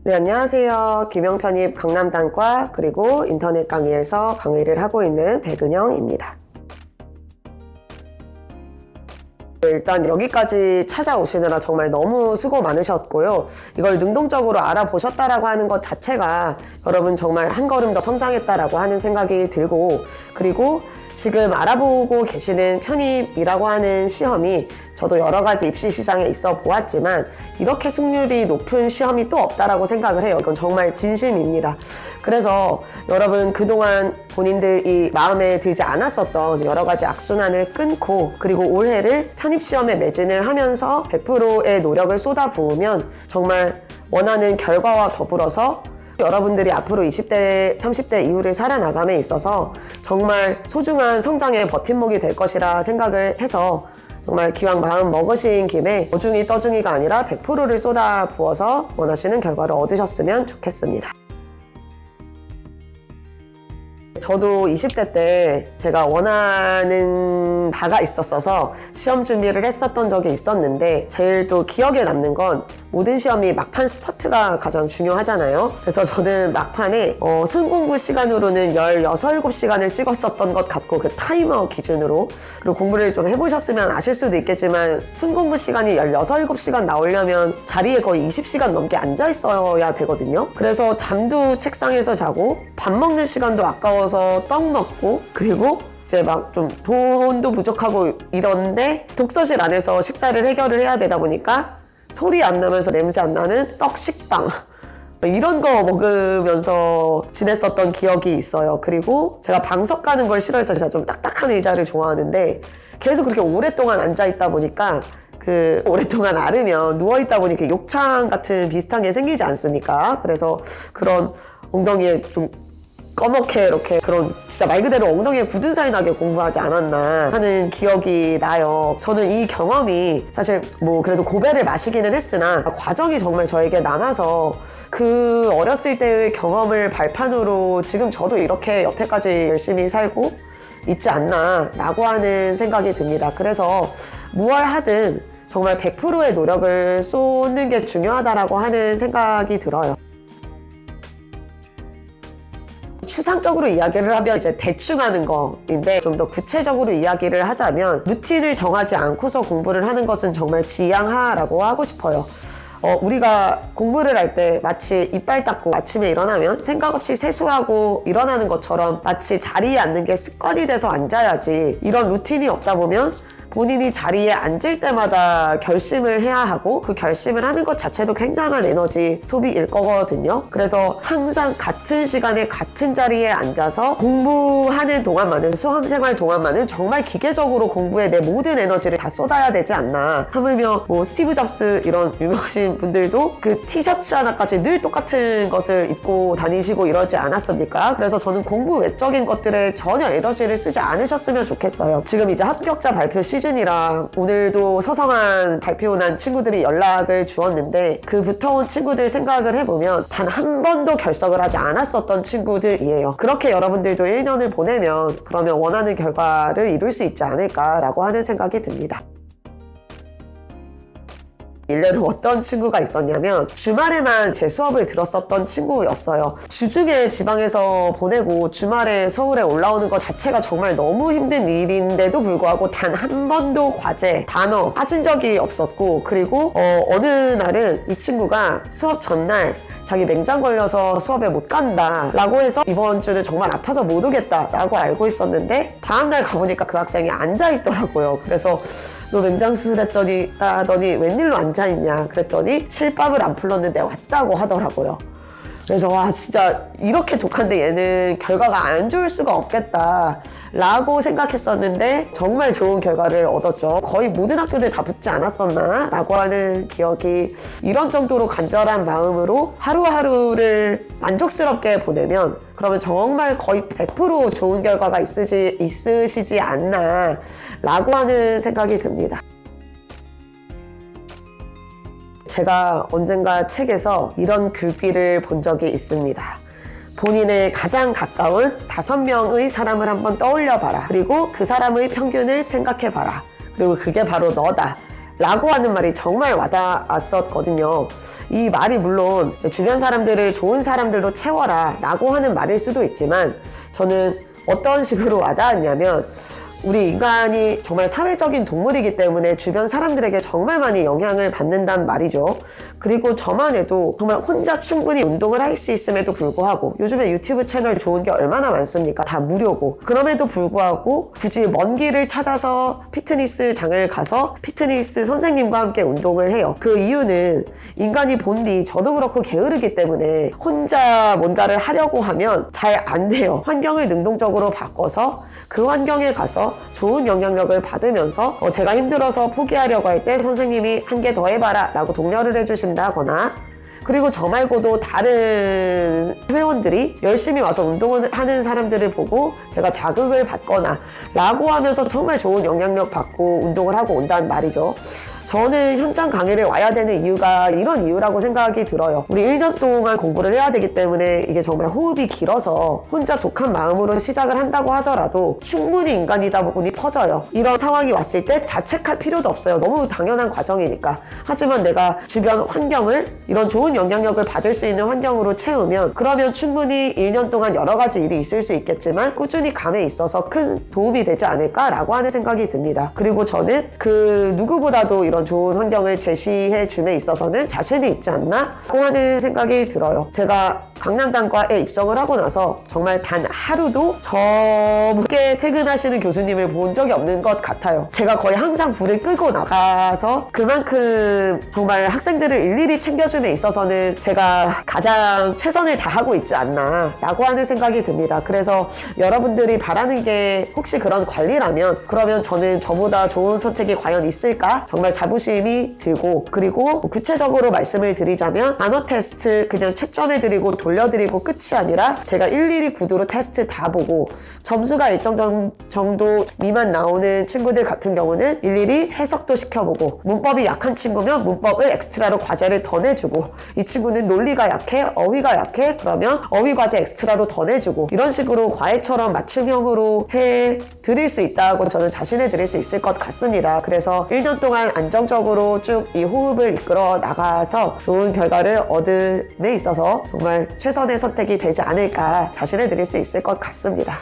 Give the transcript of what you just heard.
네, 안녕하세요. 김영편입 강남단과 그리고 인터넷 강의에서 강의를 하고 있는 백은영입니다. 일단 여기까지 찾아오시느라 정말 너무 수고 많으셨고요. 이걸 능동적으로 알아보셨다라고 하는 것 자체가 여러분 정말 한 걸음 더 성장했다라고 하는 생각이 들고, 그리고 지금 알아보고 계시는 편입이라고 하는 시험이 저도 여러 가지 입시 시장에 있어 보았지만 이렇게 승률이 높은 시험이 또 없다라고 생각을 해요. 이건 정말 진심입니다. 그래서 여러분 그동안 본인들이 마음에 들지 않았었던 여러 가지 악순환을 끊고, 그리고 올해를 편입시험에 매진을 하면서 100%의 노력을 쏟아부으면 정말 원하는 결과와 더불어서 여러분들이 앞으로 20대, 30대 이후를 살아나감에 있어서 정말 소중한 성장의 버팀목이 될 것이라 생각을 해서 정말 기왕 마음 먹으신 김에 어중이 떠중이가 아니라 100%를 쏟아 부어서 원하시는 결과를 얻으셨으면 좋겠습니다. 저도 20대 때 제가 원하는 바가 있었어서 시험 준비를 했었던 적이 있었는데, 제일 또 기억에 남는 건 모든 시험이 막판 스퍼트가 가장 중요하잖아요. 그래서 저는 막판에 순공부 시간으로는 16-7시간을 찍었었던 것 같고, 그 타이머 기준으로, 그리고 공부를 좀 해보셨으면 아실 수도 있겠지만 순공부 시간이 16-7시간 나오려면 자리에 거의 20시간 넘게 앉아 있어야 되거든요. 그래서 잠도 책상에서 자고 밥 먹는 시간도 아까워서 떡 먹고, 그리고 이제 막 좀 돈도 부족하고 이런데 독서실 안에서 식사를 해결을 해야 되다 보니까 소리 안 나면서 냄새 안 나는 떡 식빵 이런 거 먹으면서 지냈었던 기억이 있어요. 그리고 제가 방석 가는 걸 싫어해서 제가 좀 딱딱한 의자를 좋아하는데 계속 그렇게 오랫동안 앉아 있다 보니까 그 오랫동안 앓으면 누워있다 보니까 욕창 같은 비슷한 게 생기지 않습니까? 그래서 그런 엉덩이에 좀 꺼멓게 이렇게 그런 진짜 말 그대로 엉덩이에 굳은 사이 나게 공부하지 않았나 하는 기억이 나요. 저는 이 경험이 사실 뭐 그래도 고배를 마시기는 했으나 과정이 정말 저에게 남아서 그 어렸을 때의 경험을 발판으로 지금 저도 이렇게 여태까지 열심히 살고 있지 않나 라고 하는 생각이 듭니다. 그래서 무얼 하든 정말 100%의 노력을 쏟는 게 중요하다라고 하는 생각이 들어요. 추상적으로 이야기를 하면 이제 대충 하는 거인데, 좀 더 구체적으로 이야기를 하자면 루틴을 정하지 않고서 공부를 하는 것은 정말 지양하라고 하고 싶어요. 우리가 공부를 할 때 마치 이빨 닦고 아침에 일어나면 생각 없이 세수하고 일어나는 것처럼 마치 자리에 앉는 게 습관이 돼서 앉아야지, 이런 루틴이 없다 보면 본인이 자리에 앉을 때마다 결심을 해야 하고 그 결심을 하는 것 자체도 굉장한 에너지 소비일 거거든요. 그래서 항상 같은 시간에 같은 자리에 앉아서 공부하는 동안만은, 수험생활 동안만은 정말 기계적으로 공부에 내 모든 에너지를 다 쏟아야 되지 않나. 하물며 뭐 스티브 잡스 이런 유명하신 분들도 그 티셔츠 하나까지 늘 똑같은 것을 입고 다니시고 이러지 않았습니까? 그래서 저는 공부 외적인 것들에 전혀 에너지를 쓰지 않으셨으면 좋겠어요. 지금 이제 합격자 발표 시즌이라 오늘도 서성한 발표 난 친구들이 연락을 주었는데, 그 붙어온 친구들 생각을 해보면 단 한 번도 결석을 하지 않았었던 친구들이에요. 그렇게 여러분들도 1년을 보내면 그러면 원하는 결과를 이룰 수 있지 않을까라고 하는 생각이 듭니다. 일례로 어떤 친구가 있었냐면 주말에만 제 수업을 들었었던 친구였어요. 주중에 지방에서 보내고 주말에 서울에 올라오는 것 자체가 정말 너무 힘든 일인데도 불구하고 단 한 번도 과제, 단어 빠진 적이 없었고, 그리고 어느 날은 이 친구가 수업 전날 자기 맹장 걸려서 수업에 못 간다 라고 해서 이번 주는 정말 아파서 못 오겠다 라고 알고 있었는데, 다음날 가보니까 그 학생이 앉아있더라고요. 그래서 너 맹장 수술했더니 웬일로 앉아있냐 그랬더니 실밥을 안 풀렀는데 왔다고 하더라고요. 그래서 와, 진짜 이렇게 독한데 얘는 결과가 안 좋을 수가 없겠다 라고 생각했었는데 정말 좋은 결과를 얻었죠. 거의 모든 학교들 다 붙지 않았었나 라고 하는 기억이, 이런 정도로 간절한 마음으로 하루하루를 만족스럽게 보내면 그러면 정말 거의 100% 좋은 결과가 있으시지 않나 라고 하는 생각이 듭니다. 제가 언젠가 책에서 이런 글귀를 본 적이 있습니다. 본인의 가장 가까운 5명의 사람을 한번 떠올려 봐라. 그리고 그 사람의 평균을 생각해 봐라. 그리고 그게 바로 너다 라고 하는 말이 정말 와닿았었거든요. 이 말이 물론 주변 사람들을 좋은 사람들로 채워라 라고 하는 말일 수도 있지만 저는 어떤 식으로 와닿았냐면 우리 인간이 정말 사회적인 동물이기 때문에 주변 사람들에게 정말 많이 영향을 받는단 말이죠. 그리고 저만 해도 정말 혼자 충분히 운동을 할 수 있음에도 불구하고 요즘에 유튜브 채널 좋은 게 얼마나 많습니까? 다 무료고. 그럼에도 불구하고 굳이 먼 길을 찾아서 피트니스장을 가서 피트니스 선생님과 함께 운동을 해요. 그 이유는 인간이 본디 저도 그렇고 게으르기 때문에 혼자 뭔가를 하려고 하면 잘 안 돼요. 환경을 능동적으로 바꿔서 그 환경에 가서 좋은 영향력을 받으면서 제가 힘들어서 포기하려고 할 때 선생님이 한 개 더 해봐라 라고 독려를 해주신다거나 그리고 저 말고도 다른 회원들이 열심히 와서 운동을 하는 사람들을 보고 제가 자극을 받거나 라고 하면서 정말 좋은 영향력 받고 운동을 하고 온다는 말이죠. 저는 현장 강의를 와야 되는 이유가 이런 이유라고 생각이 들어요. 우리 1년 동안 공부를 해야 되기 때문에 이게 정말 호흡이 길어서 혼자 독한 마음으로 시작을 한다고 하더라도 충분히 인간이다 보니 퍼져요. 이런 상황이 왔을 때 자책할 필요도 없어요. 너무 당연한 과정이니까. 하지만 내가 주변 환경을 이런 좋은 영향력을 받을 수 있는 환경으로 채우면 그러면 충분히 1년 동안 여러 가지 일이 있을 수 있겠지만 꾸준히 감에 있어서 큰 도움이 되지 않을까라고 하는 생각이 듭니다. 그리고 저는 그 누구보다도 이런 좋은 환경을 제시해 줌에 있어서는 자신이 있지 않나 하는 생각이 들어요. 제가 강남단과에 입성을 하고 나서 정말 단 하루도 저늦게 퇴근하시는 교수님을 본 적이 없는 것 같아요. 제가 거의 항상 불을 끄고 나가서 그만큼 정말 학생들을 일일이 챙겨줌에 있어서는 제가 가장 최선을 다하고 있지 않나 라고 하는 생각이 듭니다. 그래서 여러분들이 바라는 게 혹시 그런 관리라면 그러면 저는 저보다 좋은 선택이 과연 있을까? 정말 자부심이 들고 그리고 구체적으로 말씀을 드리자면 단어 테스트 그냥 채점해 드리고 돌려드리고 끝이 아니라 제가 일일이 구두로 테스트 다 보고 점수가 일정 정도 미만 나오는 친구들 같은 경우는 일일이 해석도 시켜보고 문법이 약한 친구면 문법을 엑스트라로 과제를 더 내주고 이 친구는 논리가 약해 어휘가 약해 그러면 어휘 과제 엑스트라로 더 내주고 이런 식으로 과외처럼 맞춤형으로 해 드릴 수 있다고 저는 자신해 드릴 수 있을 것 같습니다. 그래서 1년 동안 안정적으로 쭉 이 호흡을 이끌어 나가서 좋은 결과를 얻음에 있어서 정말 최선의 선택이 되지 않을까 자신해 드릴 수 있을 것 같습니다.